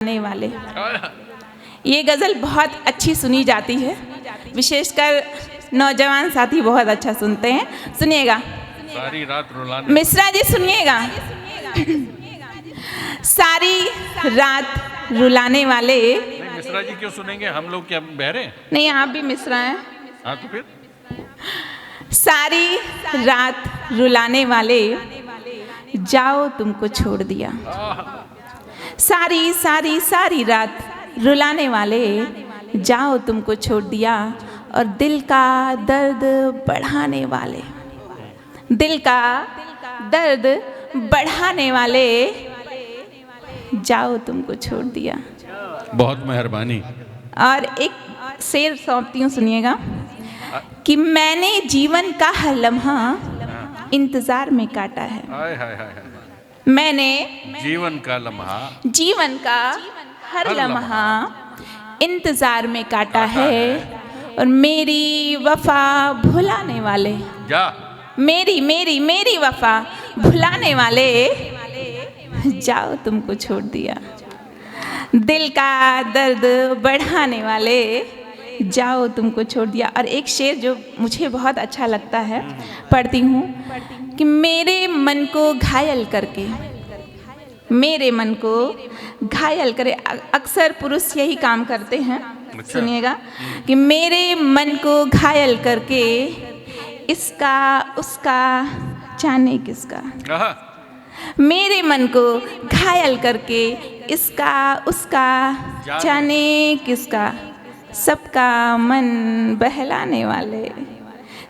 आने वाले। ये गज़ल बहुत अच्छी सुनी जाती है, विशेषकर नौजवान साथी बहुत अच्छा सुनते हैं। सुनिएगा, सारी रात रुलाने। मिश्रा जी सुनिएगा। सारी रात रुलाने वाले। नहीं, मिश्रा जी क्यों सुनेंगे, हम लोग क्या बहरे? नहीं, आप भी मिश्रा हैं। हाँ तो फिर सारी रात रुलाने वाले, जाओ तुमको छोड़ दिया। सारी सारी सारी रात रुलाने वाले, जाओ तुमको छोड़ दिया। और दिल का दर्द बढ़ाने वाले, दिल का दर्द बढ़ाने वाले, जाओ तुमको छोड़ दिया। बहुत मेहरबानी। और एक शेर सौंपती हूँ, सुनिएगा कि मैंने जीवन का हर लम्हा इंतजार में काटा है। हाय हाय हाय हाय। मैंने जीवन का लम्हा, जीवन का हर लम्हा इंतजार में काटा है। और मेरी वफा भुलाने वाले, जा मेरी मेरी मेरी वफा भुलाने वाले, जाओ तुमको छोड़ दिया। दिल का दर्द बढ़ाने वाले, जाओ तुमको छोड़ दिया। और एक शेर जो मुझे बहुत अच्छा लगता है, पढ़ती हूँ कि मेरे मन को घायल करके, मेरे मन को घायल करे। अक्सर पुरुष यही काम करते हैं। सुनिएगा कि मेरे मन को घायल करके, इसका उसका जाने किसका। मेरे मन को घायल करके, इसका उसका जाने किसका। सबका मन बहलाने वाले,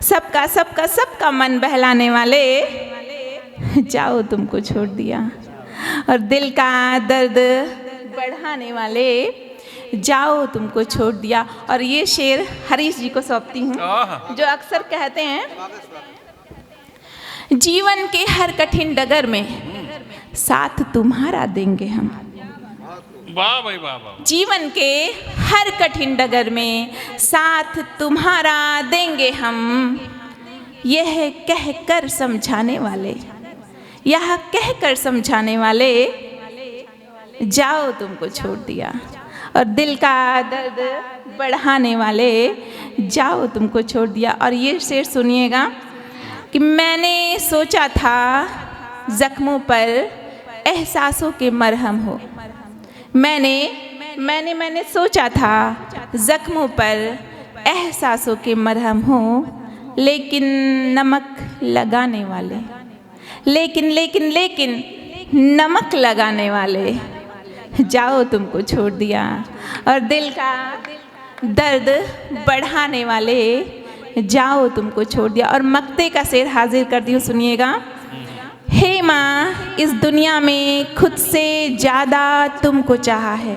सबका सबका सबका मन बहलाने वाले, जाओ तुमको छोड़ दिया। और दिल का दर्द बढ़ाने वाले, जाओ तुमको छोड़ दिया। और ये शेर हरीश जी को सौंपती हूँ, जो अक्सर कहते हैं जीवन के हर कठिन डगर में साथ तुम्हारा देंगे हम। वाह भाई वाह वाह। जीवन के हर कठिन डगर में साथ तुम्हारा देंगे हम। यह कहकर समझाने वाले, यह कहकर समझाने वाले, जाओ तुमको छोड़ दिया। और दिल का दर्द बढ़ाने वाले, जाओ तुमको छोड़ दिया। और ये शेर सुनिएगा कि मैंने सोचा था जख्मों पर एहसासों के मरहम हो। मैंने सोचा था जख्मों पर एहसासों के मरहम हो, लेकिन नमक लगाने वाले, लेकिन लेकिन लेकिन नमक लगाने वाले, जाओ तुमको छोड़ दिया। और दिल का दर्द बढ़ाने वाले, जाओ तुमको छोड़ दिया। और मक्ते का शेर हाजिर कर दी हूँ, सुनिएगा। हे माँ, इस दुनिया में खुद से ज़्यादा तुमको चाहा है।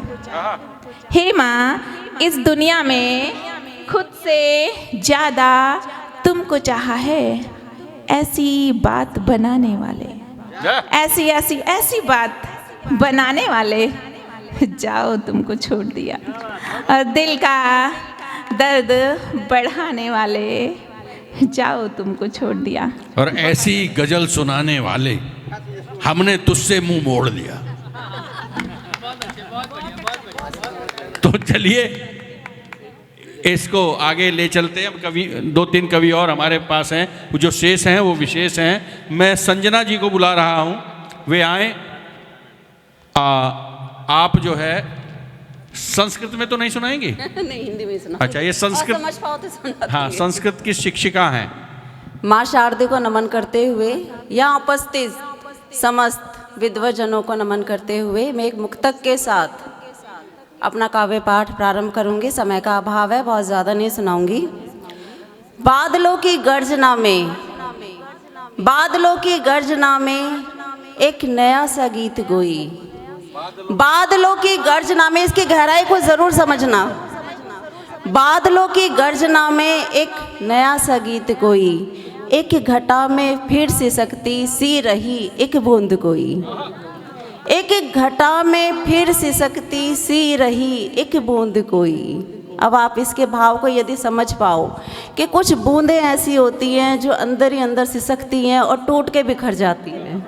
हे माँ, इस दुनिया में खुद से ज़्यादा तुमको चाहा है। ऐसी बात बनाने वाले, ऐसी ऐसी ऐसी बात बनाने वाले, जाओ तुमको छोड़ दिया। और दिल का दर्द बढ़ाने वाले, जाओ तुमको छोड़ दिया। और ऐसी गजल सुनाने वाले, हमने तुझसे मुंह मोड़ लिया। तो चलिए इसको आगे ले चलते हैं। कवि, दो तीन कवि और हमारे पास हैं, जो शेष हैं वो विशेष हैं। मैं संजना जी को बुला रहा हूँ, वे आए। आप जो है संस्कृत में तो नहीं सुनाएंगी? नहीं, हिंदी में सुना। अच्छा, ये संस्कृत समझ पाओ तो सुना। हाँ, संस्कृत की शिक्षिका हैं। माँ शारदे को नमन करते हुए, यहाँ उपस्थित समस्त विद्वजनों को नमन करते हुए, मैं एक मुक्तक के साथ अपना काव्य पाठ प्रारंभ करूंगी। समय का अभाव है, बहुत ज़्यादा नहीं सुनाऊंगी। बादलों की गर्जना में, बादलों की गर्जना में एक नया सा गीत गोई। बादलों की गर्जना में, इसकी गहराई को ज़रूर समझना। बादलों की गर्जना में एक नया सा गीत कोई, एक घटा में फिर सिसकती सी रही एक बूंद कोई। एक घटा में फिर सिसकती सी रही एक बूंद कोई। अब आप इसके भाव को यदि समझ पाओ कि कुछ बूंदें ऐसी होती हैं जो अंदर ही अंदर सिसकती हैं और टूट के बिखर जाती हैं।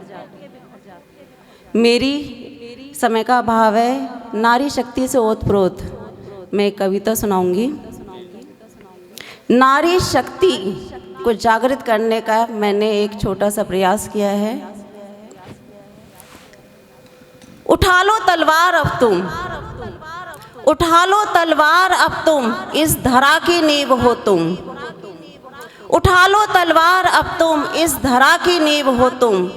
मेरी समय का अभाव है, नारी शक्ति से ओतप्रोत मैं एक कविता सुनाऊंगी। नारी शक्ति को जागृत करने का मैंने एक छोटा सा प्रयास किया है। उठा लो तलवार अब तुम, उठा लो तलवार अब तुम, इस धरा की नींव हो तुम। उठा लो तलवार अब तुम, इस धरा की नींव हो तुम।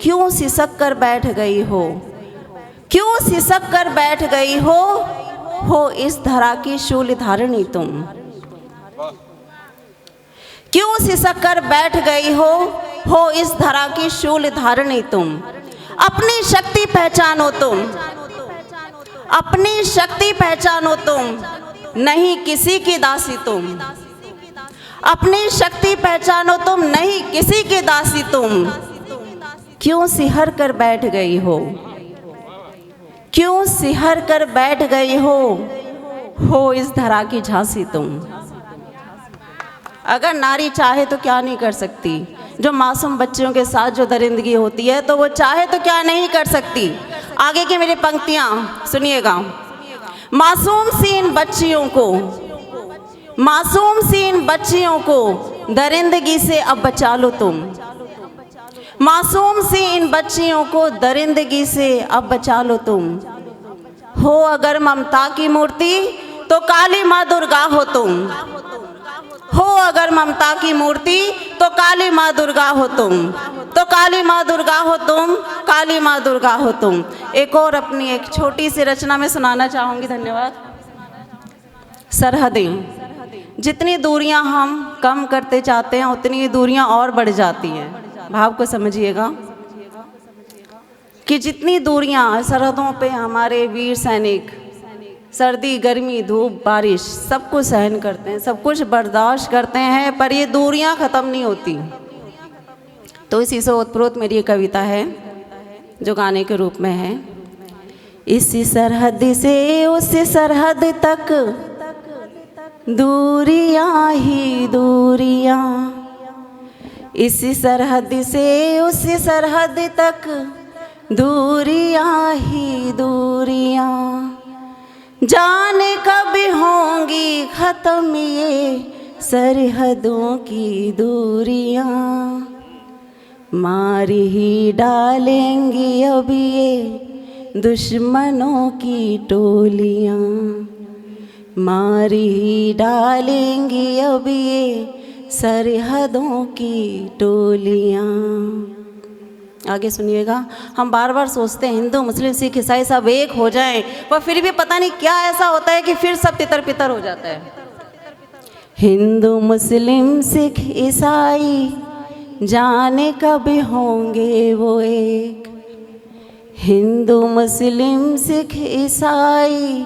क्यों सिसक कर बैठ गई हो, क्यों सिसक कर बैठ गई हो इस धरा की शूल धारणी तुम। क्यों सिसक कर बैठ गई हो इस धरा की शूल धारणी तुम। अपनी शक्ति पहचानो तुम, अपनी शक्ति पहचानो तुम, नहीं किसी की दासी तुम। अपनी शक्ति पहचानो तुम, नहीं किसी की दासी तुम। क्यों सिहर कर बैठ गई हो, क्यों सिहर कर बैठ गई हो इस धरा की झांसी तुम। अगर नारी चाहे तो क्या नहीं कर सकती। जो मासूम बच्चियों के साथ जो दरिंदगी होती है तो वो चाहे तो क्या नहीं कर सकती। आगे की मेरी पंक्तियां सुनिएगा। मासूम सी इन बच्चियों को, मासूम सी इन बच्चियों को दरिंदगी से अब बचा लो तुम। मासूम सी इन बच्चियों को दरिंदगी से अब बचा लो तुम। हो अगर ममता की मूर्ति तो काली माँ दुर्गा हो तुम। हो अगर ममता की मूर्ति तो काली माँ दुर्गा हो तुम। तो काली माँ दुर्गा हो तुम, काली माँ दुर्गा हो तुम। एक और अपनी एक छोटी सी रचना में सुनाना चाहूँगी। धन्यवाद। सरहदें, जितनी दूरियां हम कम करते जाते हैं उतनी दूरियां और बढ़ जाती हैं। भाव को समझिएगा कि जितनी दूरियां सरहदों पे हमारे वीर सैनिक सर्दी गर्मी धूप बारिश सब कुछ सहन करते हैं, सब कुछ बर्दाश्त करते हैं, पर ये दूरियां ख़त्म नहीं होती। तो इसी से ओतप्रोत मेरी ये कविता है जो गाने के रूप में है। इसी सरहद से उस सरहद तक दूरियां ही दूरियां, इसी सरहद से उस सरहद तक दूरियां ही दूरियां। जाने कब होंगी ख़त्म ये सरहदों की दूरियां। मार ही डालेंगी अब ये दुश्मनों की टोलियां। मार ही डालेंगी अब ये सरहदों की टोलियां। आगे सुनिएगा। हम बार बार सोचते हैं हिंदू मुस्लिम सिख ईसाई सब एक हो जाएं, पर फिर भी पता नहीं क्या ऐसा होता है कि फिर सब तितर पितर हो जाता है। हिंदू मुस्लिम सिख ईसाई जाने कब होंगे वो एक। हिंदू मुस्लिम सिख ईसाई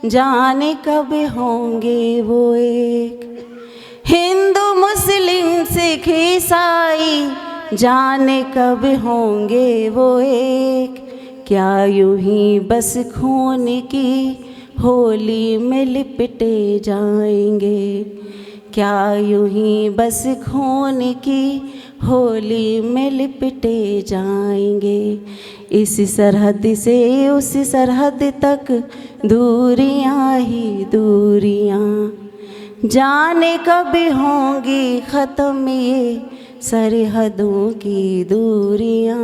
जाने कब होंगे वो एक। हिंदू मुस्लिम सिख ईसाई जाने कब होंगे वो एक। क्या यूं ही बस खून की होली में लिपटे जाएंगे। क्या यूं ही बस खून की होली में लिपटे जाएंगे। इस सरहद से उस सरहद तक दूरियां ही दूरियां। जाने कब होंगी ख़त्म ये सरहदों की दूरियां।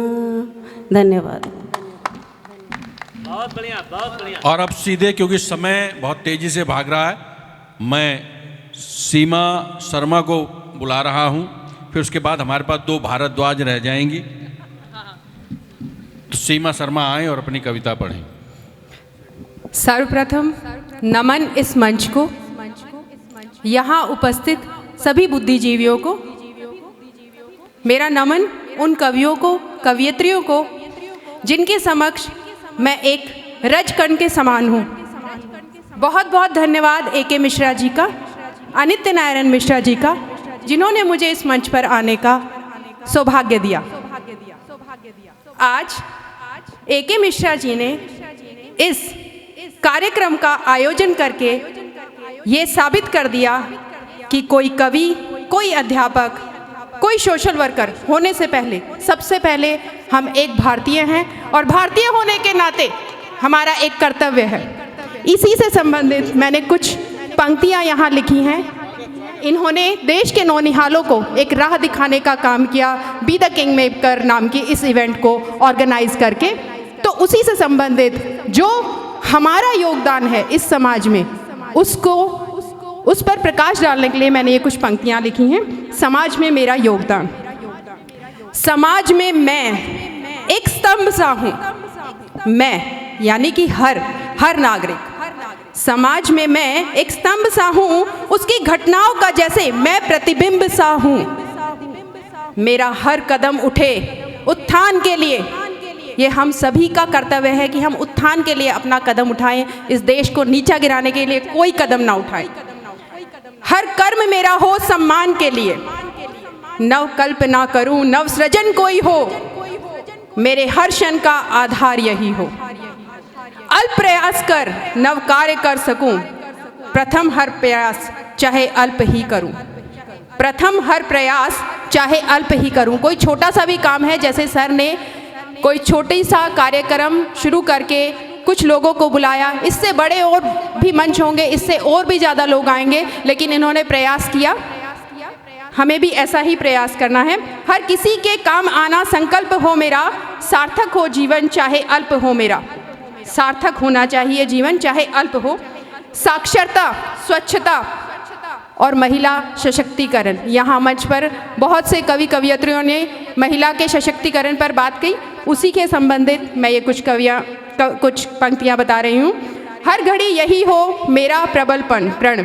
धन्यवाद। बहुत बढ़िया, बहुत बढ़िया। और अब सीधे, क्योंकि समय बहुत तेजी से भाग रहा है, मैं सीमा शर्मा को बुला रहा हूं। फिर उसके बाद हमारे पास 2 भारद्वाज रह जाएंगी। तो सीमा शर्मा आए और अपनी कविता पढ़ें। सर्वप्रथम नमन इस मंच को, यहाँ उपस्थित सभी बुद्धिजीवियों को। मेरा नमन उन कवियों को, कवयित्रियों को जिनके समक्ष मैं एक रजकण के समान हूँ। बहुत बहुत धन्यवाद A.K. मिश्रा जी का, अनित्य नारायण मिश्रा जी का, जिन्होंने मुझे इस मंच पर आने का सौभाग्य दिया। आज A.K. मिश्रा जी ने इस कार्यक्रम का आयोजन करके ये साबित कर दिया कि कोई कवि, कोई अध्यापक, कोई सोशल वर्कर होने से पहले सबसे पहले हम एक भारतीय हैं। और भारतीय होने के नाते हमारा एक कर्तव्य है। इसी से संबंधित मैंने कुछ पंक्तियाँ यहाँ लिखी हैं। इन्होंने देश के नौनिहालों को एक राह दिखाने का काम किया बी द किंग मेकर नाम की इस इवेंट को ऑर्गेनाइज करके। तो उसी से संबंधित जो हमारा योगदान है इस समाज में, उसको उस पर प्रकाश डालने के लिए मैंने ये कुछ पंक्तियाँ लिखी हैं। समाज में मेरा योगदान। समाज में मैं एक स्तंभ सा हूँ। मैं यानी कि हर नागरिक। समाज में मैं एक स्तंभ सा हूँ, उसकी घटनाओं का जैसे मैं प्रतिबिंब सा हूँ। मेरा हर कदम उठे उत्थान के लिए। ये हम सभी का कर्तव्य है कि हम उत्थान के लिए अपना कदम उठाएं। इस देश को नीचा गिराने के लिए कोई कदम ना उठाएं। हर कर्म मेरा हो सम्मान के लिए। नव कल्प ना करूं, नव सृजन कोई हो। मेरे हर क्षण का आधार यही हो। अल्प प्रयास कर नव कार्य कर सकूं। प्रथम हर प्रयास चाहे अल्प ही करूं। प्रथम हर प्रयास चाहे अल्प ही करूं। कोई छोटा सा भी काम है, जैसे सर ने कोई छोटी सा कार्यक्रम शुरू करके कुछ लोगों को बुलाया, इससे बड़े और भी मंच होंगे, इससे और भी ज़्यादा लोग आएंगे, लेकिन इन्होंने प्रयास किया। हमें भी ऐसा ही प्रयास करना है। हर किसी के काम आना संकल्प हो मेरा। सार्थक हो जीवन चाहे अल्प हो मेरा। सार्थक होना चाहिए जीवन चाहे अल्प हो। साक्षरता, स्वच्छता और महिला सशक्तिकरण। यहाँ मंच पर बहुत से कवि कवयित्रियों ने महिला के सशक्तिकरण पर बात की। उसी के संबंधित मैं ये कुछ पंक्तियाँ बता रही हूँ। हर घड़ी यही हो मेरा प्रबलपन प्रण।